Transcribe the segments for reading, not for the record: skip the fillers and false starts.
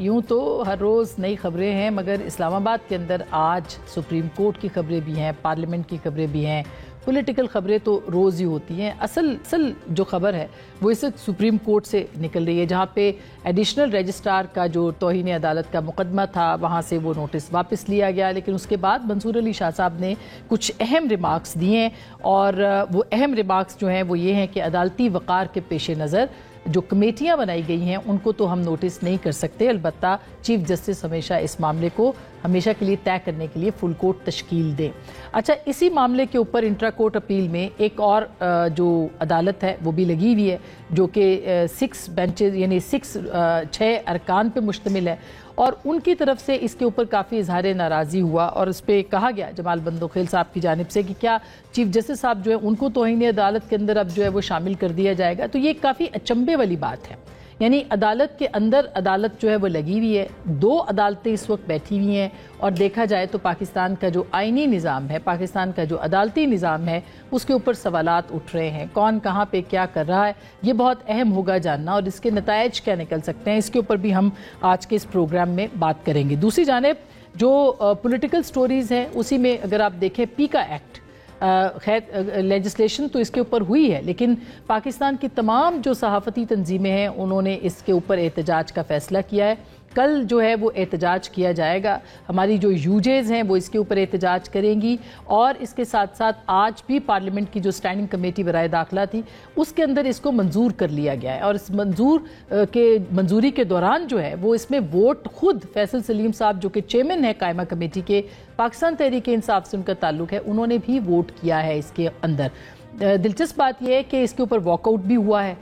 یوں تو ہر روز نئی خبریں ہیں، مگر اسلام آباد کے اندر آج سپریم کورٹ کی خبریں بھی ہیں، پارلیمنٹ کی خبریں بھی ہیں، پولیٹیکل خبریں تو روز ہی ہوتی ہیں۔ اصل جو خبر ہے وہ اس وقت سپریم کورٹ سے نکل رہی ہے، جہاں پہ ایڈیشنل رجسٹرار کا جو توہین عدالت کا مقدمہ تھا وہاں سے وہ نوٹس واپس لیا گیا، لیکن اس کے بعد منصور علی شاہ صاحب نے کچھ اہم ریمارکس دیے ہیں، اور وہ اہم ریمارکس جو ہیں وہ یہ ہیں کہ عدالتی وقار کے پیش نظر جو کمیٹیاں بنائی گئی ہیں ان کو تو ہم نوٹس نہیں کر سکتے، البتہ چیف جسٹس ہمیشہ اس معاملے کو ہمیشہ کے لیے طے کرنے کے لیے فل کورٹ تشکیل دیں۔ اچھا، اسی معاملے کے اوپر انٹرا کورٹ اپیل میں ایک اور جو عدالت ہے وہ بھی لگی ہوئی ہے، جو کہ 6 بینچز یعنی 6 ارکان پہ مشتمل ہے، اور ان کی طرف سے اس کے اوپر کافی اظہار ناراضی ہوا، اور اس پہ کہا گیا جمال بندوخیل صاحب کی جانب سے کہ کیا چیف جسٹس صاحب جو ہے ان کو توہین عدالت کے اندر اب جو ہے وہ شامل کر دیا جائے گا۔ تو یہ کافی اچنبھے والی بات ہے، یعنی عدالت کے اندر عدالت جو ہے وہ لگی ہوئی ہے، 2 عدالتیں اس وقت بیٹھی ہوئی ہیں، اور دیکھا جائے تو پاکستان کا جو آئینی نظام ہے، پاکستان کا جو عدالتی نظام ہے، اس کے اوپر سوالات اٹھ رہے ہیں، کون کہاں پہ کیا کر رہا ہے، یہ بہت اہم ہوگا جاننا، اور اس کے نتائج کیا نکل سکتے ہیں، اس کے اوپر بھی ہم آج کے اس پروگرام میں بات کریں گے۔ دوسری جانب جو پولیٹیکل سٹوریز ہیں اسی میں اگر آپ دیکھیں پیکا ایکٹ، خیر لیجسلیشن تو اس کے اوپر ہوئی ہے، لیکن پاکستان کی تمام جو صحافتی تنظیمیں ہیں انہوں نے اس کے اوپر احتجاج کا فیصلہ کیا ہے۔ کل جو ہے وہ احتجاج کیا جائے گا، ہماری جو یوجیز ہیں وہ اس کے اوپر احتجاج کریں گی، اور اس کے ساتھ ساتھ آج بھی پارلیمنٹ کی جو سٹینڈنگ کمیٹی برائے داخلہ تھی اس کے اندر اس کو منظور کر لیا گیا ہے، اور اس منظوری کے دوران جو ہے وہ اس میں ووٹ خود فیصل سلیم صاحب جو کہ چیئرمین ہے قائمہ کمیٹی کے، پاکستان تحریک انصاف سے ان کا تعلق ہے، انہوں نے بھی ووٹ کیا ہے اس کے اندر۔ دلچسپ بات یہ ہے کہ اس کے اوپر واک آؤٹ بھی ہوا ہے،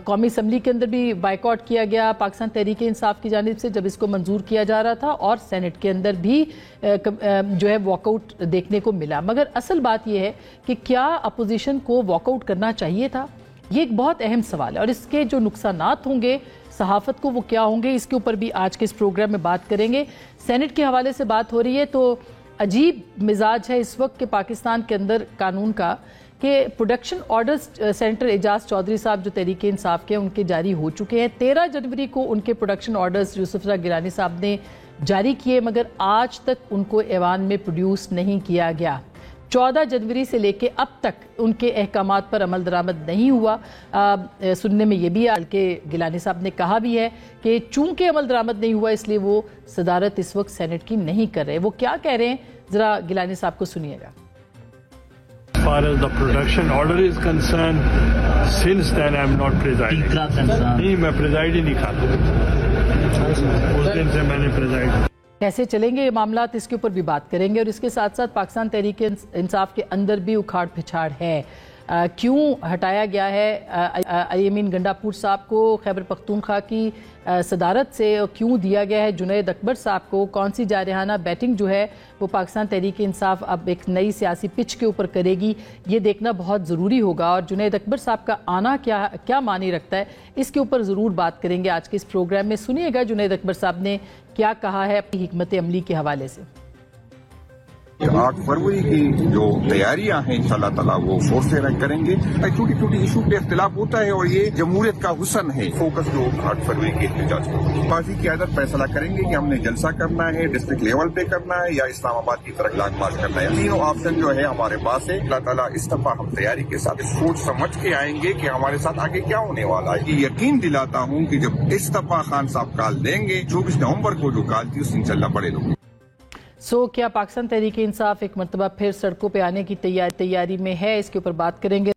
قومی اسمبلی کے اندر بھی بائیکاٹ کیا گیا پاکستان تحریک انصاف کی جانب سے جب اس کو منظور کیا جا رہا تھا، اور سینٹ کے اندر بھی جو ہے واک آؤٹ دیکھنے کو ملا۔ مگر اصل بات یہ ہے کہ کیا اپوزیشن کو واک آؤٹ کرنا چاہیے تھا؟ یہ ایک بہت اہم سوال ہے، اور اس کے جو نقصانات ہوں گے صحافت کو وہ کیا ہوں گے، اس کے اوپر بھی آج کے اس پروگرام میں بات کریں گے۔ سینٹ کے حوالے سے بات ہو رہی ہے تو عجیب مزاج ہے اس وقت کہ پاکستان کے اندر قانون کا کہ پروڈکشن آرڈرز سینیٹر اعجاز چودھری صاحب جو تحریک انصاف کے ان کے جاری ہو چکے ہیں، 13 جنوری کو ان کے پروڈکشن آرڈرز یوسف رضا گیلانی صاحب نے جاری کیے، مگر آج تک ان کو ایوان میں پروڈیوس نہیں کیا گیا۔ 14 جنوری سے لے کے اب تک ان کے احکامات پر عمل درآمد نہیں ہوا۔ سننے میں یہ بھی ہے کہ گیلانی صاحب نے کہا بھی ہے کہ چونکہ عمل درآمد نہیں ہوا اس لیے وہ صدارت اس وقت سینٹ کی نہیں کر رہے۔ وہ کیا کہہ رہے ہیں ذرا گیلانی صاحب کو سنیے گا۔ As far as the production order is concerned, since then I am not presiding. نہیں میں preside ہی نہیں کرتا، اس دن سے میں نے preside۔ کیسے چلیں گے یہ معاملات، اس کے اوپر بھی بات کریں گے، اور اس کے ساتھ ساتھ پاکستان تحریک انصاف کے اندر بھی اکھاڑ پھچاڑ ہے۔ کیوں ہٹایا گیا ہے علی امین گنڈاپور صاحب کو خیبر پختونخوا کی صدارت سے، اور کیوں دیا گیا ہے جنید اکبر صاحب کو؟ کون سی جارحانہ بیٹنگ جو ہے وہ پاکستان تحریک انصاف اب ایک نئی سیاسی پچ کے اوپر کرے گی، یہ دیکھنا بہت ضروری ہوگا، اور جنید اکبر صاحب کا آنا کیا معنی رکھتا ہے اس کے اوپر ضرور بات کریں گے آج کے اس پروگرام میں۔ سنیے گا جنید اکبر صاحب نے کیا کہا ہے اپنی حکمت عملی کے حوالے سے۔ 8 فروری کی جو تیاریاں ہیں انشاءاللہ تعالیٰ وہ زور سے کریں گے۔ چھوٹی چھوٹی ایشو پہ اختلاف ہوتا ہے، اور یہ جمہوریت کا حسن ہے۔ فوکس جو 8 فروری کے احتجاج پر پارٹی قیادت فیصلہ کریں گے کہ ہم نے جلسہ کرنا ہے، ڈسٹرکٹ لیول پہ کرنا ہے، یا اسلام آباد کی طرف لانگ مارچ کرنا ہے۔ تینوں آپشن جو ہے ہمارے پاس ہے۔ اللہ تعالیٰ اس دفعہ ہم تیاری کے ساتھ سوچ سمجھ کے آئیں گے کہ ہمارے ساتھ آگے کیا ہونے والا ہے۔ یہ یقین دلاتا ہوں کہ جب اس دفعہ خان صاحب کال دیں گے، 24 نومبر کو جو کال تھی اس انشاءاللہ بڑے لوگ۔ کیا پاکستان تحریک انصاف ایک مرتبہ پھر سڑکوں پہ آنے کی تیاری میں ہے؟ اس کے اوپر بات کریں گے۔